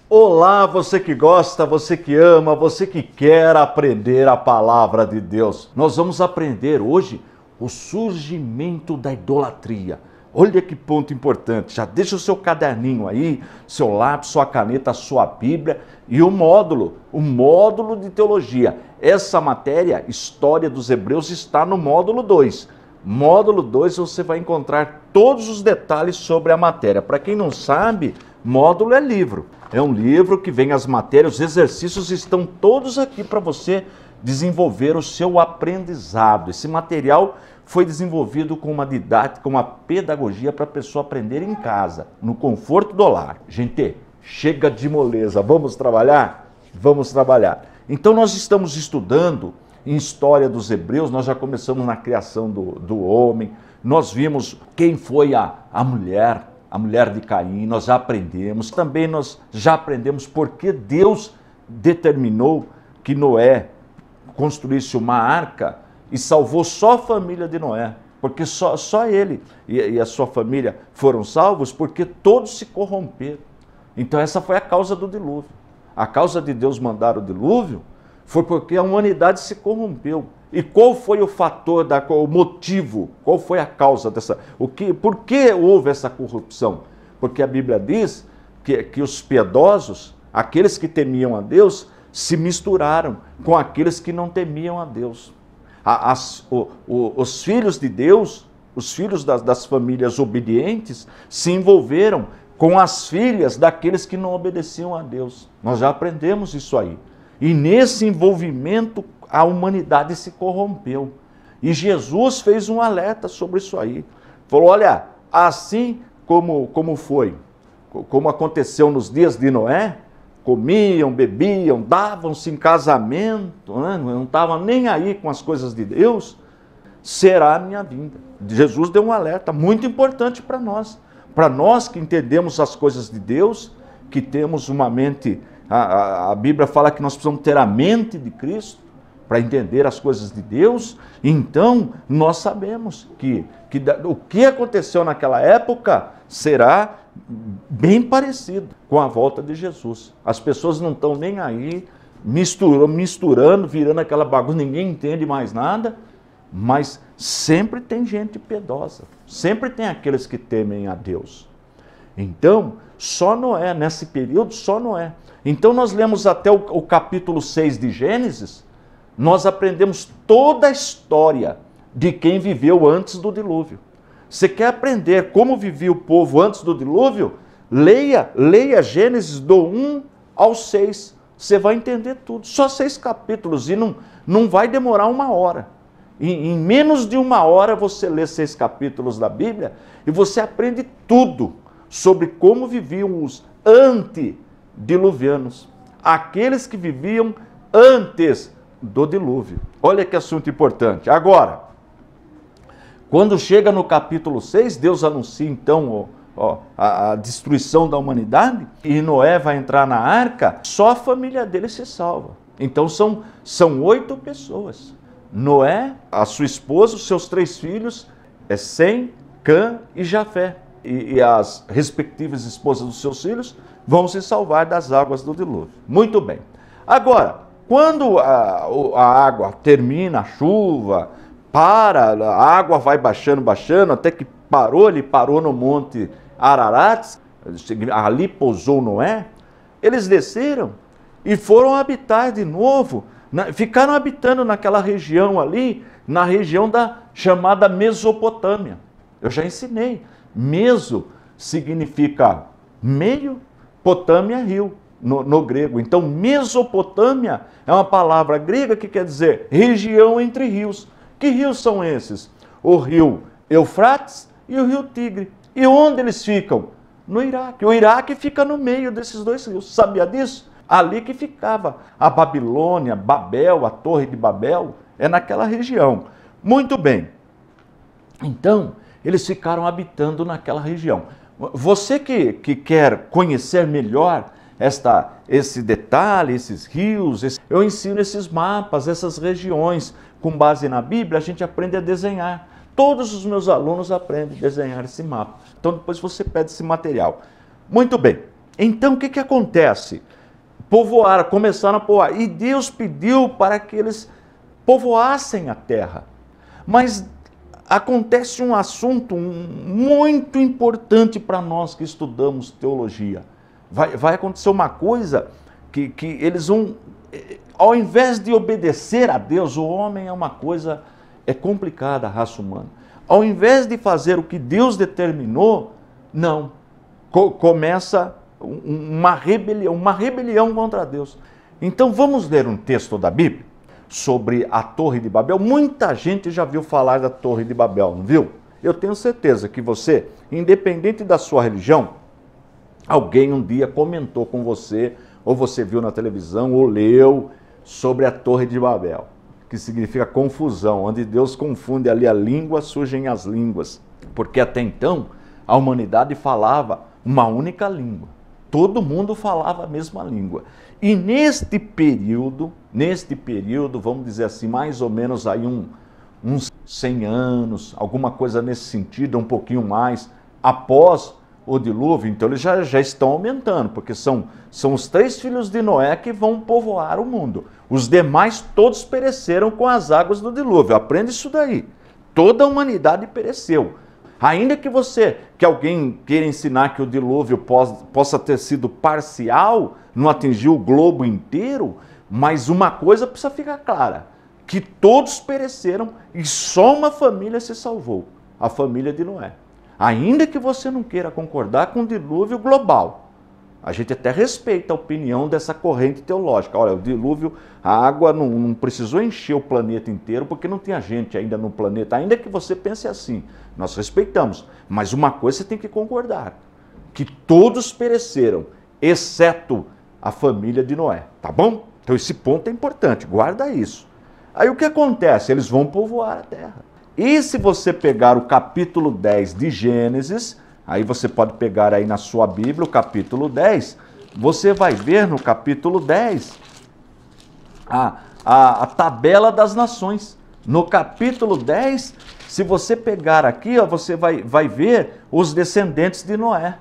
Olá, você que gosta, você que ama, você que quer aprender a palavra de Deus. Nós vamos aprender hoje o surgimento da idolatria. Olha que ponto importante. Já deixa o seu caderninho aí, seu lápis, sua caneta, sua Bíblia e o módulo de teologia. Essa matéria, História dos Hebreus, está no módulo 2. Módulo 2 você vai encontrar todos os detalhes sobre a matéria. Para quem não sabe, módulo é livro. É um livro que vem as matérias, os exercícios estão todos aqui para você desenvolver o seu aprendizado. Esse material foi desenvolvido com uma didática, com uma pedagogia para a pessoa aprender em casa, no conforto do lar. Gente, chega de moleza, vamos trabalhar? Vamos trabalhar. Então nós estamos estudando em História dos Hebreus, nós já começamos na criação do homem, nós vimos quem foi a mulher de Caim, nós já aprendemos. Também nós já aprendemos porque Deus determinou que Noé construísse uma arca e salvou só a família de Noé. Porque só ele e a sua família foram salvos porque todos se corromperam. Então essa foi a causa do dilúvio. A causa de Deus mandar o dilúvio foi porque a humanidade se corrompeu. E qual foi o fator, o motivo, qual foi a causa dessa... Por que houve essa corrupção? Porque a Bíblia diz que os piedosos, aqueles que temiam a Deus, se misturaram com aqueles que não temiam a Deus. Os filhos de Deus, os filhos das famílias obedientes, se envolveram com as filhas daqueles que não obedeciam a Deus. Nós já aprendemos isso aí. E nesse envolvimento, a humanidade se corrompeu. E Jesus fez um alerta sobre isso aí. Falou, olha, assim como foi, como aconteceu nos dias de Noé, comiam, bebiam, davam-se em casamento, né? Não estavam nem aí com as coisas de Deus, será a minha vinda. Jesus deu um alerta muito importante para nós que entendemos as coisas de Deus, que temos uma mente, a Bíblia fala que nós precisamos ter a mente de Cristo, para entender as coisas de Deus. Então nós sabemos que o que aconteceu naquela época será bem parecido com a volta de Jesus. As pessoas não estão nem aí, misturando, virando aquela bagunça, ninguém entende mais nada, mas sempre tem gente piedosa, sempre tem aqueles que temem a Deus. Então, só Noé, nesse período, só Noé. Então nós lemos até o capítulo 6 de Gênesis, nós aprendemos toda a história de quem viveu antes do dilúvio. Você quer aprender como vivia o povo antes do dilúvio? Leia Gênesis do 1 ao 6. Você vai entender tudo. Só 6 capítulos e não vai demorar 1 hora. Em menos de 1 hora você lê 6 capítulos da Bíblia e você aprende tudo sobre como viviam os antediluvianos. Aqueles que viviam antes do dilúvio. Olha que assunto importante. Agora, quando chega no capítulo 6, Deus anuncia então a destruição da humanidade e Noé vai entrar na arca, só a família dele se salva. Então são 8 pessoas. Noé, a sua esposa, os seus 3 filhos, Sem, Cã e Jafé. E as respectivas esposas dos seus filhos vão se salvar das águas do dilúvio. Muito bem. Agora, quando a água termina, a chuva, a água vai baixando, até que ele parou no monte Ararat, ali pousou Noé, eles desceram e foram habitar de novo, ficaram habitando naquela região ali, na região chamada Mesopotâmia. Eu já ensinei, Meso significa meio, Potâmia rio. No grego. Então, Mesopotâmia é uma palavra grega que quer dizer região entre rios. Que rios são esses? O rio Eufrates e o rio Tigre. E onde eles ficam? No Iraque. O Iraque fica no meio desses 2 rios. Sabia disso? Ali que ficava a Babilônia, Babel, a Torre de Babel, é naquela região. Muito bem. Então, eles ficaram habitando naquela região. Você que quer conhecer melhor esse detalhe, esses rios, eu ensino esses mapas, essas regiões, com base na Bíblia, a gente aprende a desenhar. Todos os meus alunos aprendem a desenhar esse mapa. Então depois você pede esse material. Muito bem. Então o que acontece? Povoaram, começaram a povoar. E Deus pediu para que eles povoassem a terra. Mas acontece um assunto muito importante para nós que estudamos teologia. Vai acontecer uma coisa que eles vão, ao invés de obedecer a Deus, o homem é uma coisa, é complicada, a raça humana. Ao invés de fazer o que Deus determinou, não, começa uma rebelião contra Deus. Então vamos ler um texto da Bíblia sobre a Torre de Babel. Muita gente já viu falar da Torre de Babel, não viu? Eu tenho certeza que você, independente da sua religião, alguém um dia comentou com você, ou você viu na televisão, ou leu sobre a Torre de Babel, que significa confusão, onde Deus confunde ali a língua, surgem as línguas. Porque até então, a humanidade falava uma única língua. Todo mundo falava a mesma língua. E neste período, vamos dizer assim, mais ou menos aí uns 100 anos, alguma coisa nesse sentido, um pouquinho mais, após o dilúvio, então eles já estão aumentando, porque são os 3 filhos de Noé que vão povoar o mundo. Os demais todos pereceram com as águas do dilúvio. Aprende isso daí. Toda a humanidade pereceu. Ainda que alguém queira ensinar que o dilúvio possa ter sido parcial, não atingiu o globo inteiro, mas uma coisa precisa ficar clara, que todos pereceram e só uma família se salvou, a família de Noé. Ainda que você não queira concordar com o dilúvio global, a gente até respeita a opinião dessa corrente teológica. Olha, o dilúvio, a água não precisou encher o planeta inteiro porque não tinha gente ainda no planeta. Ainda que você pense assim, nós respeitamos. Mas uma coisa você tem que concordar, que todos pereceram, exceto a família de Noé, tá bom? Então esse ponto é importante, guarda isso. Aí o que acontece? Eles vão povoar a terra. E se você pegar o capítulo 10 de Gênesis, aí você pode pegar aí na sua Bíblia o capítulo 10, você vai ver no capítulo 10 a tabela das nações. No capítulo 10, se você pegar aqui, ó, você vai ver os descendentes de Noé,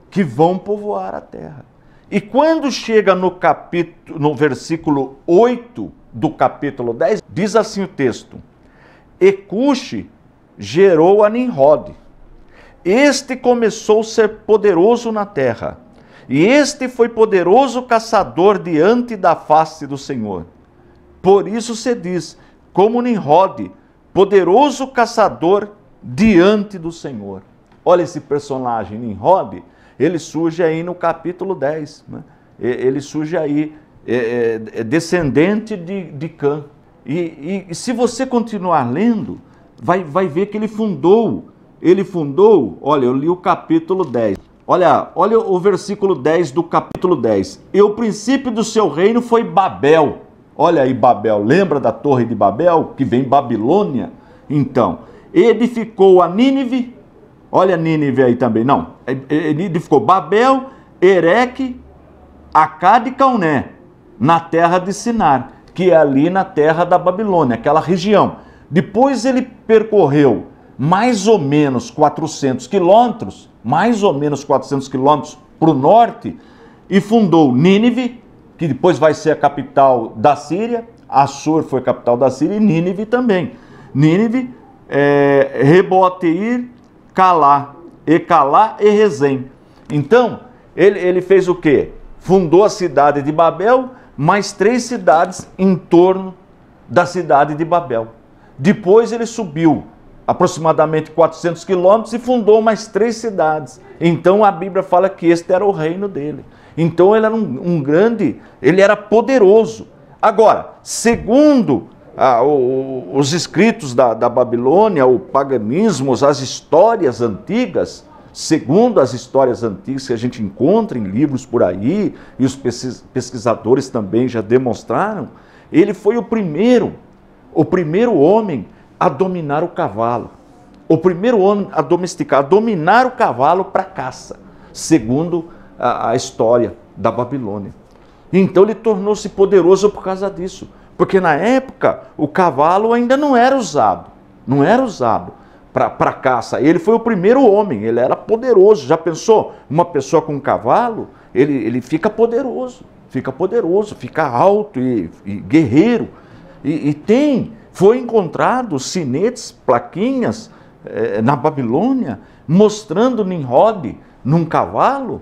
que vão povoar a terra. E quando chega no versículo 8 do capítulo 10, diz assim o texto: E Cuxi gerou a Nimrod. Este começou a ser poderoso na terra, e este foi poderoso caçador diante da face do Senhor. Por isso se diz, como Nimrod, poderoso caçador diante do Senhor. Olha esse personagem, Nimrod, ele surge aí no capítulo 10. Né? Ele surge aí, descendente de Cã. E se você continuar lendo, vai ver que ele fundou, olha, eu li o capítulo 10. Olha o versículo 10 do capítulo 10. E o princípio do seu reino foi Babel. Olha aí Babel, lembra da Torre de Babel, que vem Babilônia? Então, edificou a Nínive, olha Nínive aí também, não, edificou Babel, Ereque, Acade e Cauné, na terra de Sinar, que é ali na terra da Babilônia, aquela região. Depois ele percorreu mais ou menos 400 quilômetros, para o norte, e fundou Nínive, que depois vai ser a capital da Síria. Assur foi a capital da Síria e Nínive também. Nínive, Reboteir, Calá e Rezém. Então, ele fez o quê? Fundou a cidade de Babel, mais 3 cidades em torno da cidade de Babel. Depois ele subiu aproximadamente 400 quilômetros e fundou mais 3 cidades. Então a Bíblia fala que este era o reino dele. Então ele era ele era poderoso. Agora, segundo os escritos da Babilônia, o paganismo, as histórias antigas, segundo as histórias antigas que a gente encontra em livros por aí, e os pesquisadores também já demonstraram, ele foi o primeiro homem a dominar o cavalo. O primeiro homem a domesticar, a dominar o cavalo para caça, segundo a história da Babilônia. Então ele tornou-se poderoso por causa disso, porque na época o cavalo ainda não era usado para caça. Ele foi o primeiro homem, ele era poderoso. Já pensou? Uma pessoa com um cavalo, ele fica poderoso, fica alto e guerreiro. Foi encontrado sinetes, plaquinhas na Babilônia, mostrando Nimrod num cavalo,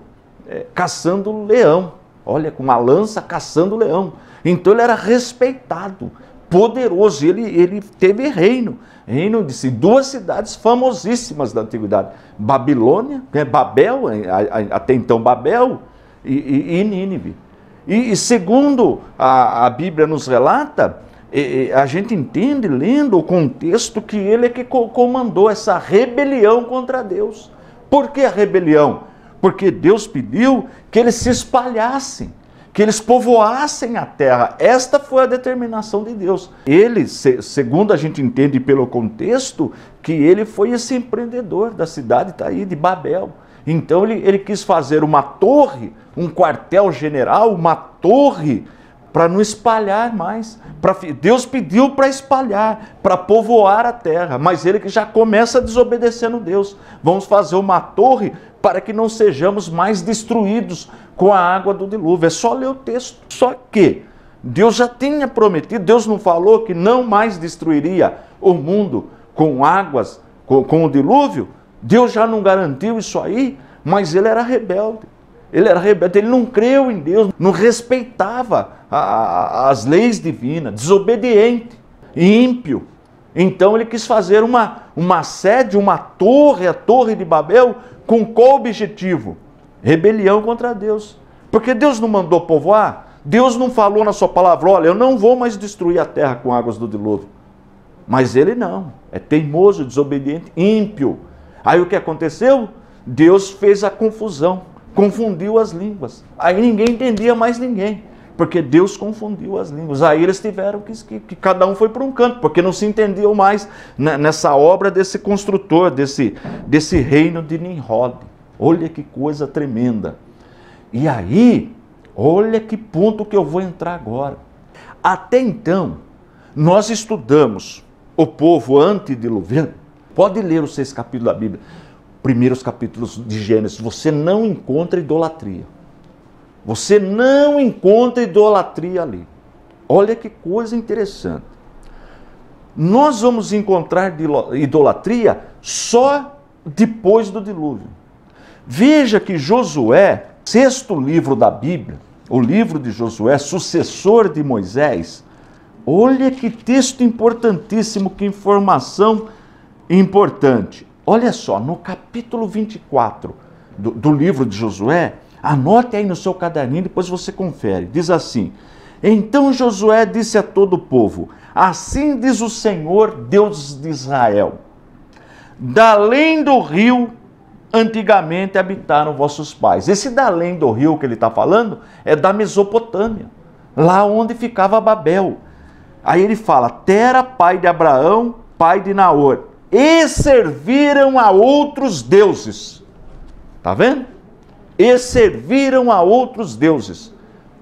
caçando leão. Olha, com uma lança caçando leão. Então ele era respeitado, poderoso. Ele teve reino de duas cidades famosíssimas da antiguidade: Babilônia, Babel, até então Babel, e Nínive. E segundo a Bíblia nos relata, a gente entende, lendo o contexto, que ele é que comandou essa rebelião contra Deus. Por que a rebelião? Porque Deus pediu que eles se espalhassem, que eles povoassem a terra. Esta foi a determinação de Deus. Ele, segundo a gente entende pelo contexto, que ele foi esse empreendedor da cidade de Babel. Então ele quis fazer uma torre, um quartel-general, uma torre, para não espalhar mais. Deus pediu para espalhar, para povoar a terra, mas ele que já começa desobedecendo Deus. Vamos fazer uma torre para que não sejamos mais destruídos com a água do dilúvio. É só ler o texto. Só que Deus já tinha prometido, Deus não falou que não mais destruiria o mundo com águas, com o dilúvio? Deus já não garantiu isso aí, mas ele era rebelde. Ele não creu em Deus, não respeitava as leis divinas, desobediente, ímpio. Então ele quis fazer uma sede, uma torre, a Torre de Babel, com qual objetivo? Rebelião contra Deus. Porque Deus não mandou povoar, Deus não falou na sua palavra: olha, eu não vou mais destruir a terra com águas do dilúvio. Mas ele não, é teimoso, desobediente, ímpio. Aí o que aconteceu? Deus fez a confusão, confundiu as línguas. Aí ninguém entendia mais ninguém, porque Deus confundiu as línguas. Aí eles tiveram que cada um foi para um canto, porque não se entendiam mais nessa obra desse construtor, desse reino de Nimrod. Olha que coisa tremenda. E aí, olha que ponto que eu vou entrar agora. Até então, nós estudamos o povo antediluviano. Pode ler os 6 capítulos da Bíblia, primeiros capítulos de Gênesis. Você não encontra idolatria. Você não encontra idolatria ali. Olha que coisa interessante. Nós vamos encontrar idolatria só depois do dilúvio. Veja que Josué, 6º livro da Bíblia, o livro de Josué, sucessor de Moisés, olha que texto importantíssimo, que informação importante. Olha só, no capítulo 24 do livro de Josué, anote aí no seu caderninho, depois você confere. Diz assim: então Josué disse a todo o povo: assim diz o Senhor, Deus de Israel, da além do rio antigamente habitaram vossos pais. Esse da além do rio que ele está falando é da Mesopotâmia, lá onde ficava Babel. Aí ele fala: Tera, pai de Abraão, pai de Naor, e serviram a outros deuses. Está vendo? E serviram a outros deuses.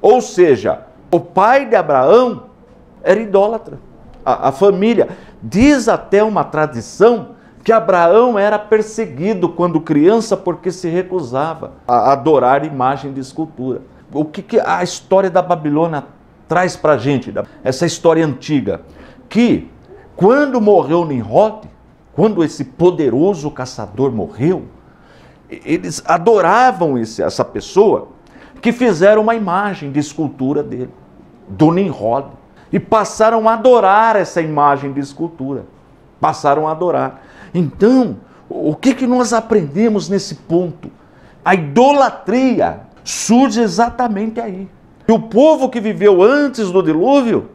Ou seja, o pai de Abraão era idólatra. A família. Diz até uma tradição que Abraão era perseguido quando criança porque se recusava a adorar imagem de escultura. O que a história da Babilônia traz para a gente? Essa história antiga. Que quando morreu Nimrod, quando esse poderoso caçador morreu, eles adoravam essa pessoa, que fizeram uma imagem de escultura dele, do Nimrod, e passaram a adorar essa imagem de escultura. Passaram a adorar. Então, o que nós aprendemos nesse ponto? A idolatria surge exatamente aí. E o povo que viveu antes do dilúvio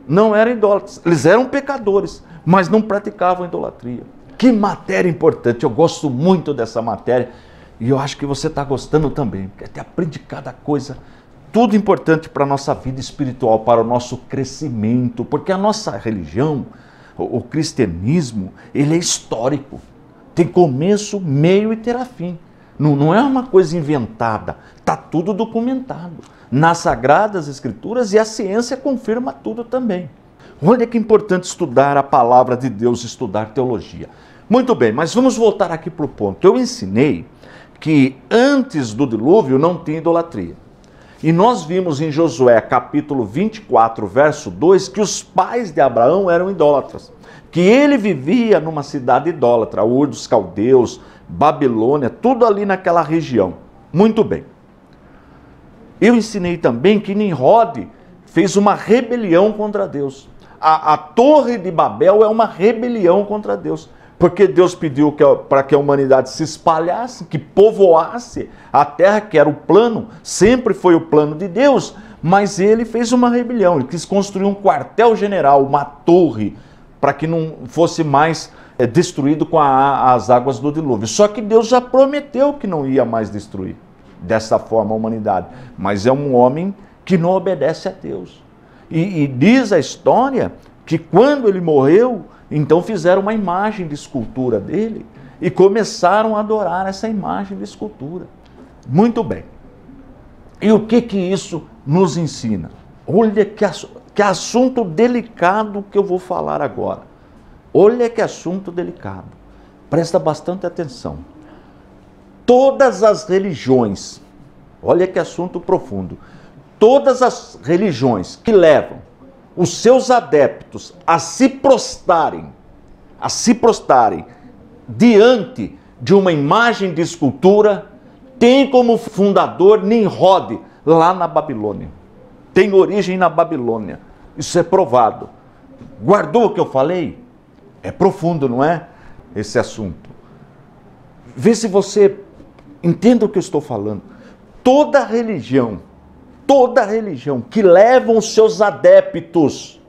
não era idólatras. Eles eram pecadores, mas não praticavam idolatria. Que matéria importante. Eu gosto muito dessa matéria e eu acho que você está gostando também, porque até aprende cada coisa. Tudo importante para a nossa vida espiritual, para o nosso crescimento, porque a nossa religião, o cristianismo, ele é histórico. Tem começo, meio e terá fim. Não é uma coisa inventada. Está tudo documentado nas Sagradas Escrituras e a ciência confirma tudo também. Olha que importante estudar a palavra de Deus, estudar teologia. Muito bem, mas vamos voltar aqui para o ponto. Eu ensinei que antes do dilúvio não tinha idolatria. E nós vimos em Josué capítulo 24, verso 2, que os pais de Abraão eram idólatras. Que ele vivia numa cidade idólatra, Ur dos Caldeus, Babilônia, tudo ali naquela região. Muito bem. Eu ensinei também que Nimrod fez uma rebelião contra Deus. A Torre de Babel é uma rebelião contra Deus. Porque Deus pediu para que a humanidade se espalhasse, que povoasse a terra, que era o plano, sempre foi o plano de Deus, mas ele fez uma rebelião, ele quis construir um quartel-general, uma torre, para que não fosse mais destruído com as águas do dilúvio. Só que Deus já prometeu que não ia mais destruir dessa forma a humanidade, mas é um homem que não obedece a Deus. E diz a história que quando ele morreu, então fizeram uma imagem de escultura dele e começaram a adorar essa imagem de escultura. Muito bem. E o que isso nos ensina? Olha que assunto delicado que eu vou falar agora. Olha que assunto delicado. Presta bastante atenção. Todas as religiões, olha que assunto profundo. Todas as religiões que levam os seus adeptos a se prostrarem diante de uma imagem de escultura, tem como fundador Nimrod, lá na Babilônia. Tem origem na Babilônia. Isso é provado. Guardou o que eu falei? É profundo, não é? Esse assunto. Vê se você entende o que eu estou falando. Toda religião que leva os seus adeptos,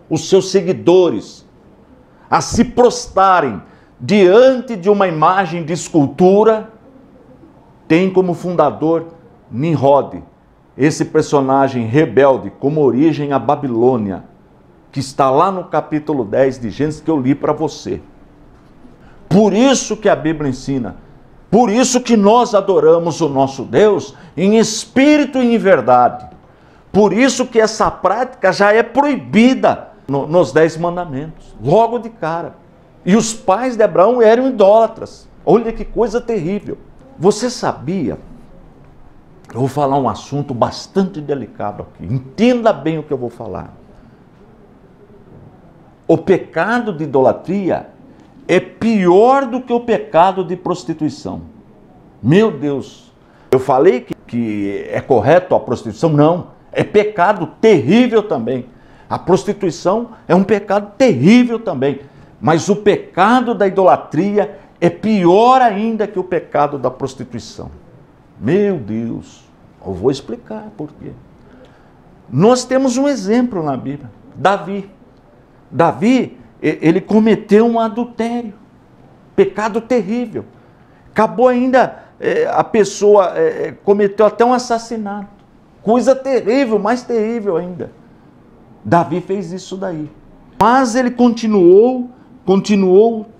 os seus seguidores, a se prostrarem diante de uma imagem de escultura, tem como fundador Nimrod, esse personagem rebelde, como origem a Babilônia, que está lá no capítulo 10 de Gênesis, que eu li para você. Por isso que a Bíblia ensina, por isso que nós adoramos o nosso Deus em espírito e em verdade. Por isso que essa prática já é proibida nos 10 mandamentos, logo de cara. E os pais de Abraão eram idólatras. Olha que coisa terrível. Você sabia? Eu vou falar um assunto bastante delicado aqui. Entenda bem o que eu vou falar. O pecado de idolatria é pior do que o pecado de prostituição. Meu Deus, eu falei que é correto a prostituição? Não, é pecado terrível também. A prostituição é um pecado terrível também. Mas o pecado da idolatria é pior ainda que o pecado da prostituição. Meu Deus, eu vou explicar por quê. Nós temos um exemplo na Bíblia, Davi. Davi, ele cometeu um adultério, pecado terrível. Acabou ainda, a pessoa cometeu até um assassinato, coisa terrível, mais terrível ainda. Davi fez isso daí. Mas ele continuou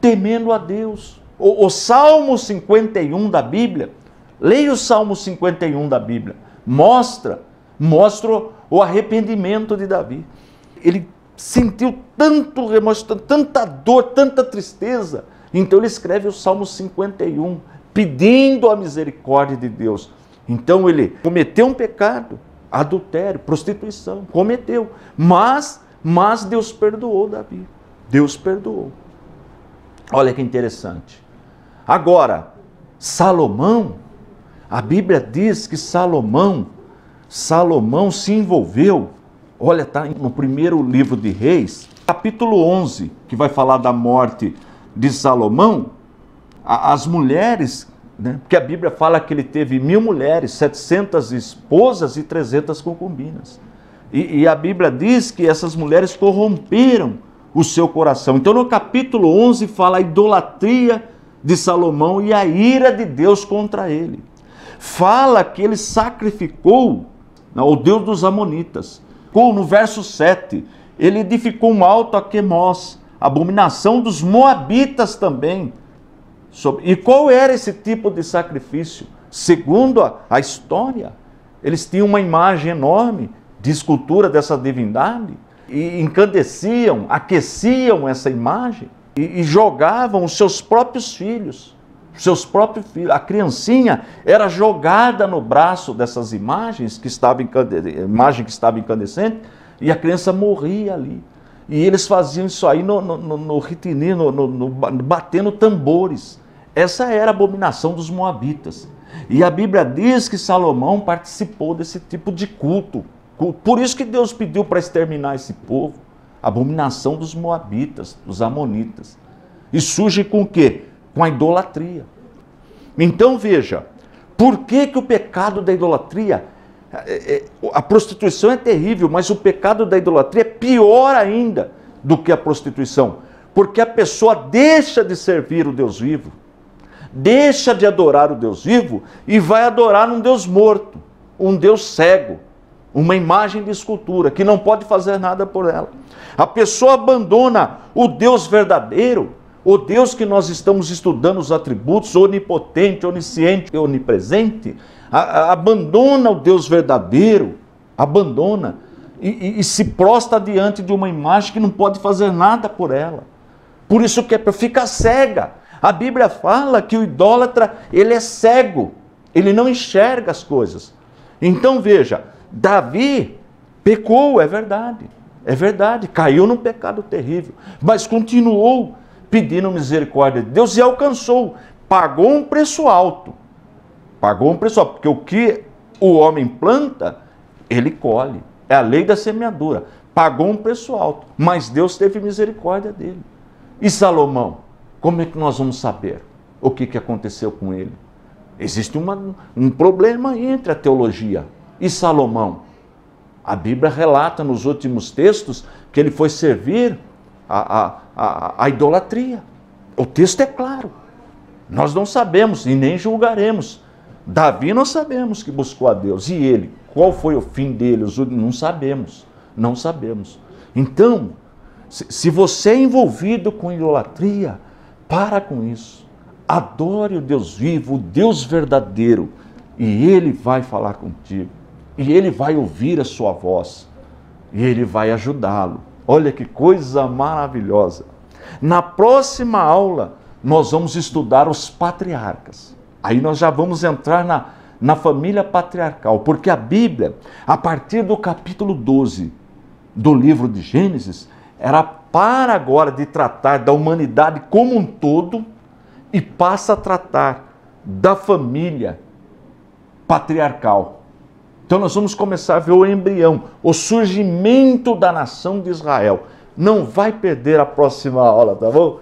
temendo a Deus. O Salmo 51 da Bíblia, leia o Salmo 51 da Bíblia, mostra o arrependimento de Davi. Ele sentiu tanto remorso, tanta dor, tanta tristeza. Então ele escreve o Salmo 51, pedindo a misericórdia de Deus. Então ele cometeu um pecado, adultério, prostituição, cometeu. Mas Deus perdoou Davi. Deus perdoou. Olha que interessante. Agora, Salomão, a Bíblia diz que Salomão se envolveu. Olha, está no primeiro livro de Reis, capítulo 11, que vai falar da morte de Salomão. As mulheres, né, porque a Bíblia fala que ele teve 1000 mulheres, 700 esposas e 300 concubinas. E a Bíblia diz que essas mulheres corromperam o seu coração. Então no capítulo 11 fala a idolatria de Salomão e a ira de Deus contra ele. Fala que ele sacrificou o Deus dos Amonitas. No verso 7, ele edificou um alto a Quemós, abominação dos Moabitas também. E qual era esse tipo de sacrifício? Segundo a história, eles tinham uma imagem enorme de escultura dessa divindade e incandesciam, aqueciam essa imagem e jogavam os seus próprios filhos seus próprios filhos. A criancinha era jogada no braço dessas imagens que estavam incandescente, e a criança morria ali. E eles faziam isso aí no ritini, batendo tambores. Essa era a abominação dos moabitas. E a Bíblia diz que Salomão participou desse tipo de culto. Por isso que Deus pediu para exterminar esse povo. A abominação dos moabitas, dos amonitas. E surge com o quê? Com a idolatria. Então veja, por que o pecado da idolatria, a prostituição é terrível, mas o pecado da idolatria é pior ainda do que a prostituição. Porque a pessoa deixa de servir o Deus vivo, deixa de adorar o Deus vivo e vai adorar um Deus morto, um Deus cego, uma imagem de escultura que não pode fazer nada por ela. A pessoa abandona o Deus verdadeiro, o Deus que nós estamos estudando os atributos, onipotente, onisciente e onipresente, abandona o Deus verdadeiro, abandona e se prostra diante de uma imagem que não pode fazer nada por ela. Por isso que fica cega. A Bíblia fala que o idólatra, ele é cego, ele não enxerga as coisas. Então veja, Davi pecou, é verdade, caiu num pecado terrível, mas continuou pedindo misericórdia de Deus e alcançou, pagou um preço alto, porque o que o homem planta, ele colhe, é a lei da semeadura, pagou um preço alto, mas Deus teve misericórdia dele. E Salomão, como é que nós vamos saber o que aconteceu com ele? Existe um problema entre a teologia e Salomão. A Bíblia relata nos últimos textos que ele foi servir a idolatria. O texto é claro. Nós não sabemos e nem julgaremos. Davi nós sabemos que buscou a Deus. E ele, qual foi o fim dele? Não sabemos. Não sabemos. Então, se você é envolvido com idolatria, para com isso. Adore o Deus vivo, o Deus verdadeiro. E Ele vai falar contigo. E Ele vai ouvir a sua voz. E Ele vai ajudá-lo. Olha que coisa maravilhosa. Na próxima aula, nós vamos estudar os patriarcas. Aí nós já vamos entrar na família patriarcal. Porque a Bíblia, a partir do capítulo 12 do livro de Gênesis, era para agora de tratar da humanidade como um todo e passa a tratar da família patriarcal. Então nós vamos começar a ver o embrião, o surgimento da nação de Israel. Não vai perder a próxima aula, tá bom?